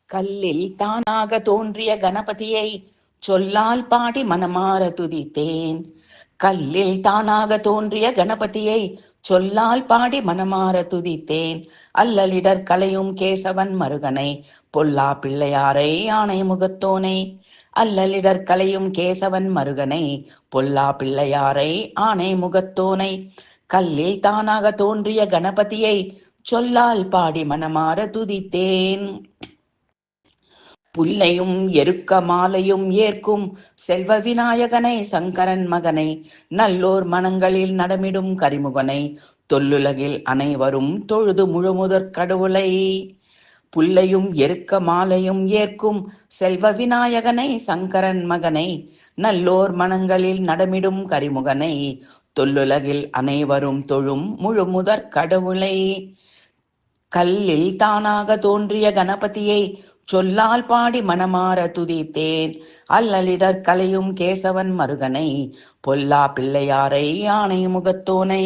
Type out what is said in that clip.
கல்லில் தானாக தோன்றிய கணபதியை சொல்லால் பாடி மனமார துதித்தேன். கல்லில் தானாக தோன்றிய கணபதியை சொல்லால் பாடி மனமார துதித்தேன். அல்லலிடர் கலையும் கேசவன் மருகனை பொல்லா பிள்ளையாரை ஆணை முகத்தோனை. அல்லலிடர் கலையும் கேசவன் மருகனை பொல்லா பிள்ளையாரை ஆணை முகத்தோனை. கல்லில் தானாக தோன்றிய கணபதியை சொல்லால் பாடி மனமார துதித்தேன். புல்லையும் எருக்க மாலையும் ஏற்கும் செல்வ விநாயகனை சங்கரன் மகனை நல்லோர் மனங்களில் நடமிடும் கரிமுகனை தொல்லுலகில் அனைவரும் தொழுது முழுமுதற் கடவுளை. புல்லையும் எருக்க மாலையும் ஏற்கும் செல்வ விநாயகனை சங்கரன் மகனை நல்லோர் மனங்களில் நடமிடும் கரிமுகனை தொல்லுலகில் அனைவரும் தொழும் முழுமுதற் கடவுளை. கல்லில் தானாக தோன்றிய கணபதியை சொல்லால் பாடி மனமார துதித்தேன். அல்லலிடர் கலையும் கேசவன் மருகனை பொல்லா பிள்ளையாரை ஆணை முகத்தோனை.